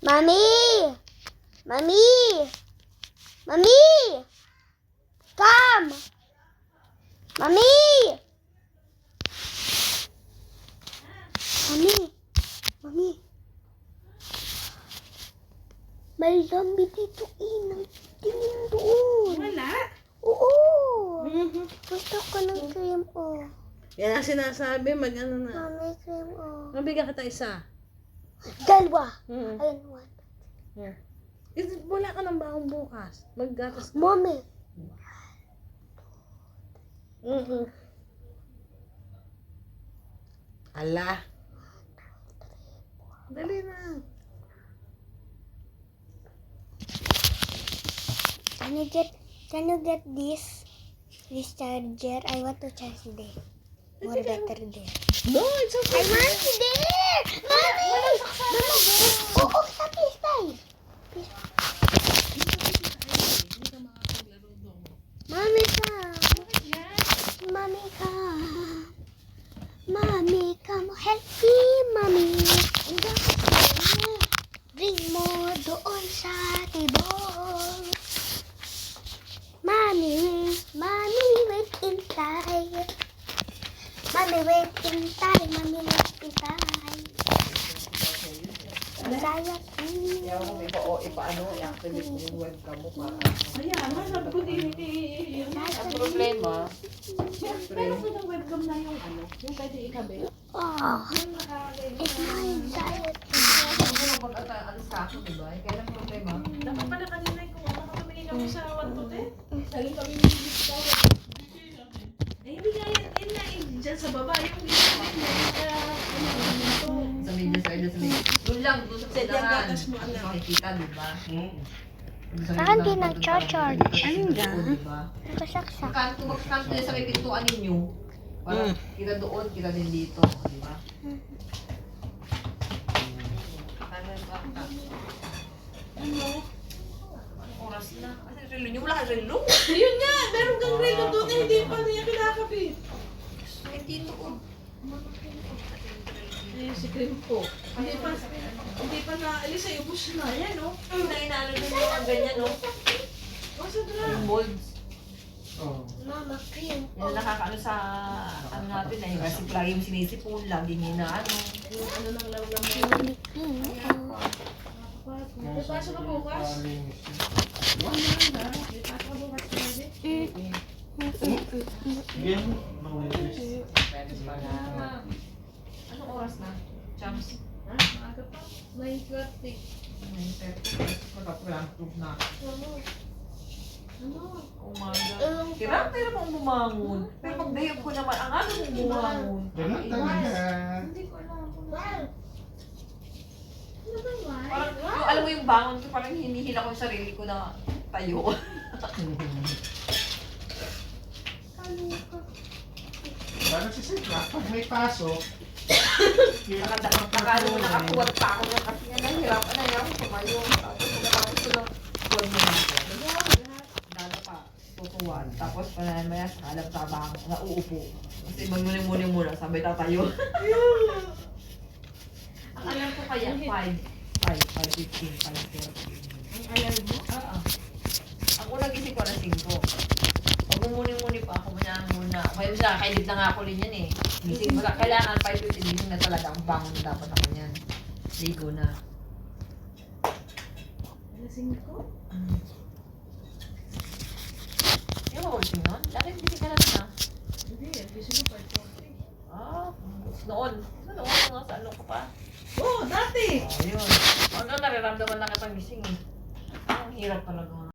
Mommy! Mommy! Mommy! Come! Mommy! Mommy! Mommy! May zombie dito, Inang. Tingin doon. Wala. Oo. Gusto ko ng cream, oh. Yan ang sinasabi, mag-ano na. Mommy, cream, oh. Mabigyan kita isa. Dalawa. Mm. Ayun, one. Yeah. Wala ka ng baong bukas. Maggatas ka. Mommy. Ala. Dali na. Can you get this charger? I want to charge there. More better there. No, it's okay. I want there! Mommy! Oo, stay. Mommy, come. Mommy, come. Help me, Mommy. Bring mo doon sa tibok. Mommy, wait inside. Mommy, wait inside. Saya Kaya kung ipaano, i-activate mo yung webcam mo para Ayan, sabi ko din ang problema, Pero kung yung webcam na yung ano, yung pwede ikabi. Oh, it's my anxiety. kung pag-alis ka ako, diba? Kaya lang problema, Dapat pala kanina kung ano tumingin kami sa 1 to 10. Saling kami nililitaw. Hindi nga yan na dyan sa baba. Yung sa media side, doon lang, doon sa Set yung pindahan. gatas mo, anak. Makikita, diba? Saan din nag-charge? Ayun dyan. Diba? Nakasaksak. Magkanto yan sa may pintuan ninyo. Para kita doon, kita din dito. Diba? Ano? Anong oras na? Kasi relo nyo, wala ka relo. Ayun nga! Meron kang relo doon eh. Hindi pa niya kinakabit. Ay, dito ko. Eh, si Cream po. Hindi pa naalis ay ubus na. Yan, no? Inaano din yung mga ganyan, no? Masa na? Yung molds. Mama, cream. Yan ang nakakaano sa ano natin eh. Kasi lagi yung sinisipon, lagi yung inaano. Yung ano ng lawlang mo. Mommy, cream. May pasok ka bukas? Ano na? May pasok ka bukas pwede? Anong oras na? Chams? Ha? Maaga pa? 9:30. 9:30. Magkaprantog na. Ano? Ano? Umaga. Hirap pang bumangon. Pero pag dayop ko naman, ang ano kong bumangon. Ganun talaga. Hindi ko alam kung ano. Ano ba yun? Parang, yung, alam mo yung bangon ko, parang hinihila ko yung sarili ko na tayo. Parang si Sidra, pag may pasok, Nakano mo nakakuwat pa ako ng kasi nga nahihirapan na yan. Tumayo. Tapos pagkatapos ko ng kuwan mo na ako. Dada pa. Tutuwan. Tapos maya sa kalab tabang na uupo. Kasi magmuni-muni muna. Sabay tatayo. Ang alam ko kaya 5. 5:15, 5:30. Ang alam mo? Oo. Ang unang gising ko na 5. Pag mumuni-muni pa ako muna. Kaya siya, kailid na nga ako rin yan eh. Gising mo na. Kailangan 5:15 gising na talaga. Ang bangon na dapat ako yan. Ligo na. Alasing ko? Yung mga ulising nun? Lagi gising ka na rin ah. Hindi, gising ko 5:40. Ah, noon. Noon, mga sa ano ko pa. Oh, dati! Ayun. Ano, nararamdaman na kitang gising eh. Ang hirap talaga.